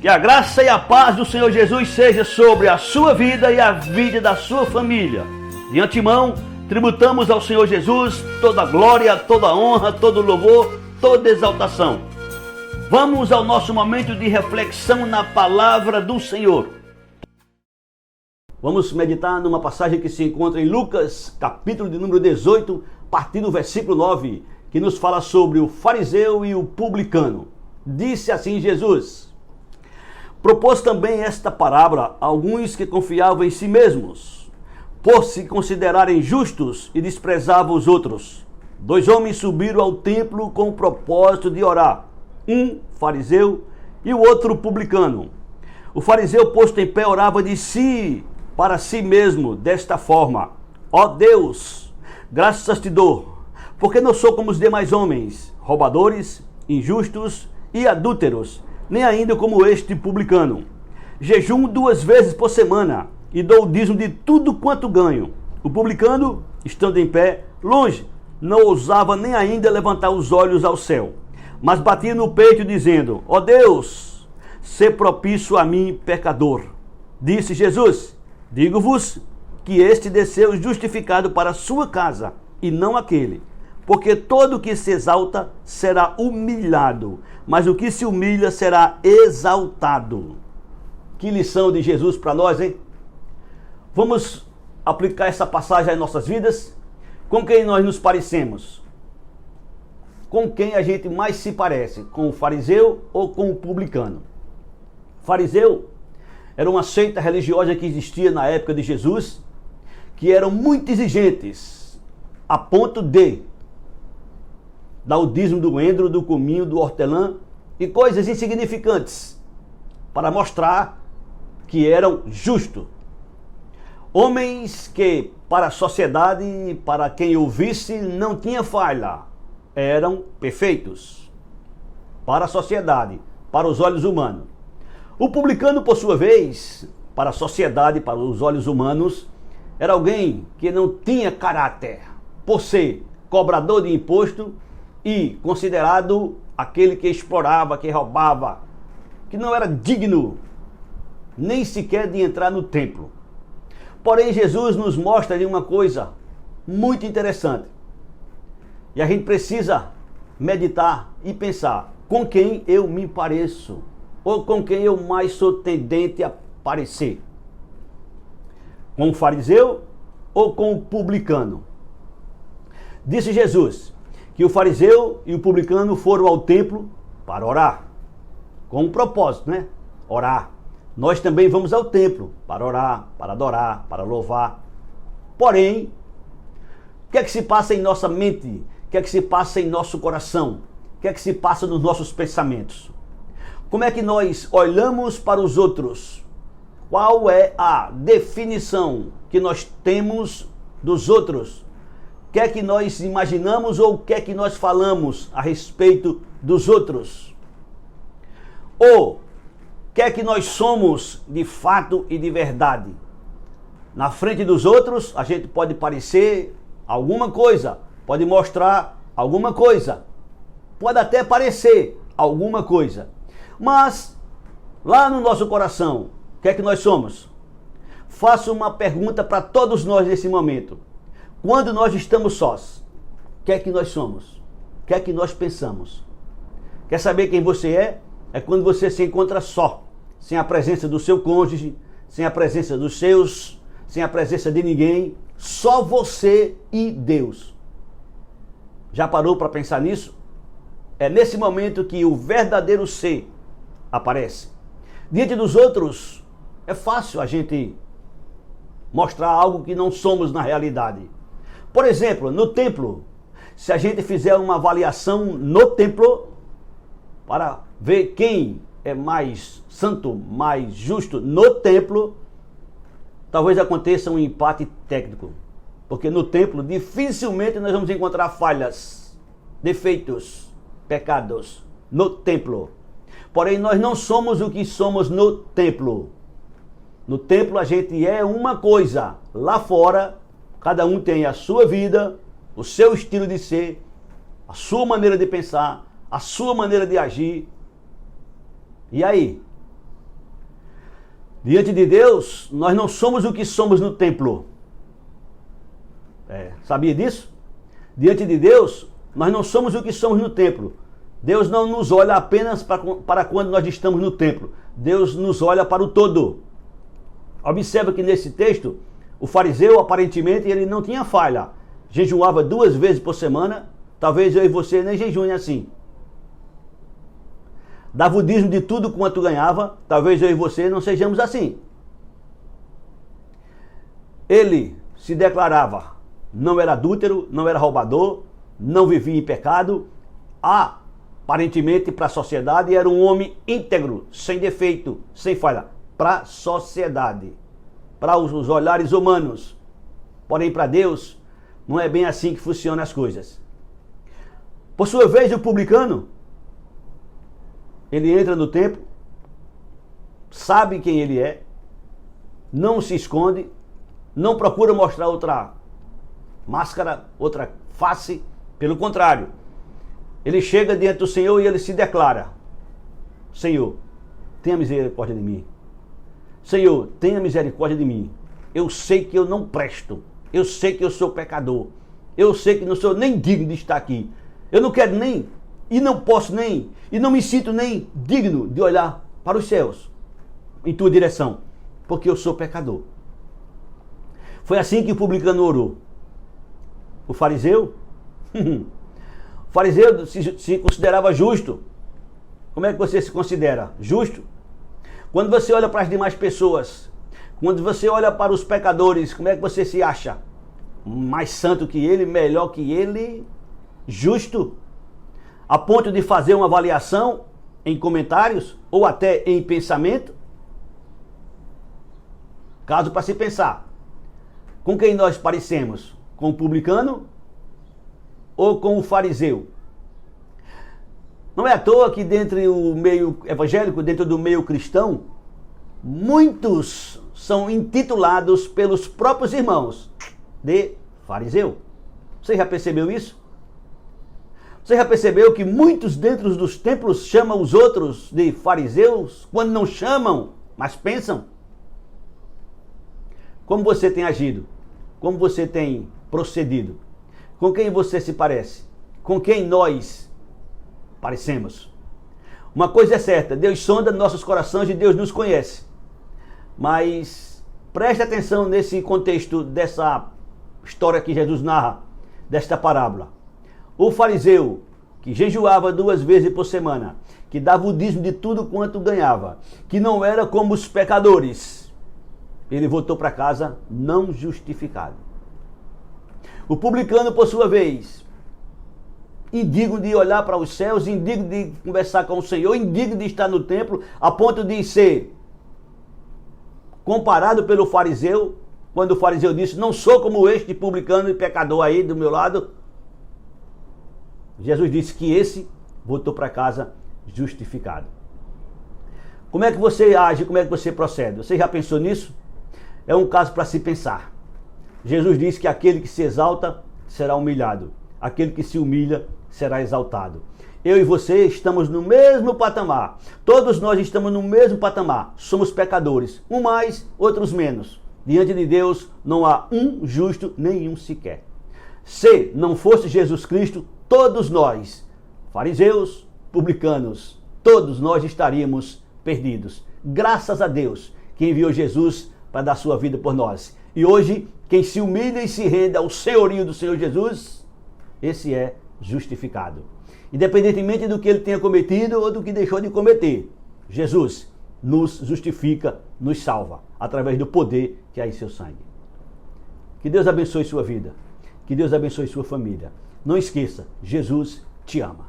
Que a graça e a paz do Senhor Jesus seja sobre a sua vida e a vida da sua família. De antemão, tributamos ao Senhor Jesus toda a glória, toda a honra, todo o louvor, toda a exaltação. Vamos ao nosso momento de reflexão na palavra do Senhor. Vamos meditar numa passagem que se encontra em Lucas, capítulo de número 18, a partir do versículo 9, que nos fala sobre o fariseu e o publicano. Disse assim Jesus: propôs também esta parábola a alguns que confiavam em si mesmos, por se considerarem justos, e desprezavam os outros. 2 homens subiram ao templo com o propósito de orar, um fariseu e o outro publicano. O fariseu, posto em pé, orava de si para si mesmo desta forma: ó Deus, graças te dou, porque não sou como os demais homens, roubadores, injustos e adúlteros, nem ainda como este publicano. Jejum 2 vezes por semana e dou o dízimo de tudo quanto ganho. O publicano, estando em pé, longe, não ousava nem ainda levantar os olhos ao céu, mas batia no peito dizendo: ó Deus, sê propício a mim, pecador. Disse Jesus: digo-vos que este desceu justificado para a sua casa, e não aquele. Porque todo que se exalta será humilhado, mas o que se humilha será exaltado. Que lição de Jesus para nós, hein? Vamos aplicar essa passagem às nossas vidas. Com quem nós nos parecemos? Com quem a gente mais se parece? Com o fariseu ou com o publicano? Fariseu era uma seita religiosa que existia na época de Jesus, que eram muito exigentes, a ponto de dar o dízimo do endro, do cominho, do hortelã e coisas insignificantes, para mostrar que eram justos. Homens que, para a sociedade e para quem ouvisse, não tinha falha, eram perfeitos. Para a sociedade, para os olhos humanos. O publicano, por sua vez, para a sociedade, para os olhos humanos, era alguém que não tinha caráter, por ser cobrador de imposto e considerado aquele que explorava, que roubava, que não era digno nem sequer de entrar no templo. Porém, Jesus nos mostra de uma coisa muito interessante. E a gente precisa meditar e pensar: com quem eu me pareço? Ou com quem eu mais sou tendente a parecer? Com o fariseu ou com o publicano? Disse Jesus que o fariseu e o publicano foram ao templo para orar, com um propósito, né? Orar. Nós também vamos ao templo para orar, para adorar, para louvar. Porém, o que é que se passa em nossa mente? O que é que se passa em nosso coração? O que é que se passa nos nossos pensamentos? Como é que nós olhamos para os outros? Qual é a definição que nós temos dos outros? O que é que nós imaginamos ou o que é que nós falamos a respeito dos outros? Ou o que é que nós somos de fato e de verdade? Na frente dos outros, a gente pode parecer alguma coisa, pode mostrar alguma coisa, pode até parecer alguma coisa. Mas, lá no nosso coração, o que é que nós somos? Faço uma pergunta para todos nós nesse momento. Quando nós estamos sós, o que é que nós somos? O que é que nós pensamos? Quer saber quem você é? É quando você se encontra só, sem a presença do seu cônjuge, sem a presença dos seus, sem a presença de ninguém, só você e Deus. Já parou para pensar nisso? É nesse momento que o verdadeiro ser aparece. Diante dos outros, é fácil a gente mostrar algo que não somos na realidade. Por exemplo, no templo, se a gente fizer uma avaliação no templo, para ver quem é mais santo, mais justo no templo, talvez aconteça um empate técnico. Porque no templo, dificilmente nós vamos encontrar falhas, defeitos, pecados no templo. Porém, nós não somos o que somos no templo. No templo a gente é uma coisa. Lá fora, cada um tem a sua vida, o seu estilo de ser, a sua maneira de pensar, a sua maneira de agir. E aí? Diante de Deus, nós não somos o que somos no templo. Sabia disso? Diante de Deus, nós não somos o que somos no templo. Deus não nos olha apenas para quando nós estamos no templo. Deus nos olha para o todo. Observa que nesse texto, o fariseu, aparentemente, ele não tinha falha. Jejuava 2 vezes por semana. Talvez eu e você nem jejuem assim. Dava o dízimo de tudo quanto ganhava. Talvez eu e você não sejamos assim. Ele se declarava, não era adúltero, não era roubador, não vivia em pecado. Aparentemente, para a sociedade, era um homem íntegro, sem defeito, sem falha. Para a sociedade, para os olhares humanos. Porém, para Deus, não é bem assim que funcionam as coisas. Por sua vez, o publicano, ele entra no templo, sabe quem ele é, não se esconde, não procura mostrar outra máscara, outra face. Pelo contrário, ele chega diante do Senhor e ele se declara: Senhor, tenha misericórdia de mim. Senhor, tenha misericórdia de mim. Eu sei que eu não presto. Eu sei que eu sou pecador. Eu sei que não sou nem digno de estar aqui. Eu não quero nem, e não posso nem, e não me sinto nem digno de olhar para os céus em tua direção, porque eu sou pecador. Foi assim que o publicano orou. O fariseu, o fariseu se considerava justo. Como é que você se considera? Justo? Quando você olha para as demais pessoas, quando você olha para os pecadores, como é que você se acha? Mais santo que ele, melhor que ele, justo? A ponto de fazer uma avaliação em comentários ou até em pensamento? Caso para se pensar. Com quem nós parecemos? Com o publicano ou com o fariseu? Não é à toa que dentro do meio evangélico, dentro do meio cristão, muitos são intitulados pelos próprios irmãos de fariseu. Você já percebeu isso? Você já percebeu que muitos dentro dos templos chamam os outros de fariseus, quando não chamam, mas pensam? Como você tem agido? Como você tem procedido? Com quem você se parece? Com quem nós parecemos? Uma coisa é certa, Deus sonda nossos corações e Deus nos conhece. Mas preste atenção nesse contexto dessa história que Jesus narra, desta parábola. O fariseu, que jejuava 2 vezes por semana, que dava o dízimo de tudo quanto ganhava, que não era como os pecadores, ele voltou para casa não justificado. O publicano, por sua vez, indigno de olhar para os céus, indigno de conversar com o Senhor, indigno de estar no templo, a ponto de ser comparado pelo fariseu, quando o fariseu disse: não sou como este publicano e pecador aí do meu lado. Jesus disse que esse voltou para casa justificado. Como é que você age, como é que você procede? Você já pensou nisso? É um caso para se pensar. Jesus disse que aquele que se exalta será humilhado, aquele que se humilha será exaltado. Eu e você estamos no mesmo patamar. Todos nós estamos no mesmo patamar. Somos pecadores, um mais, outros menos. Diante de Deus não há um justo, nenhum sequer. Se não fosse Jesus Cristo, todos nós, fariseus, publicanos, todos nós estaríamos perdidos. Graças a Deus que enviou Jesus para dar sua vida por nós. E hoje, quem se humilha e se rende ao senhorio do Senhor Jesus, esse é justificado. Independentemente do que ele tenha cometido ou do que deixou de cometer, Jesus nos justifica, nos salva, através do poder que há em seu sangue. Que Deus abençoe sua vida. Que Deus abençoe sua família. Não esqueça, Jesus te ama.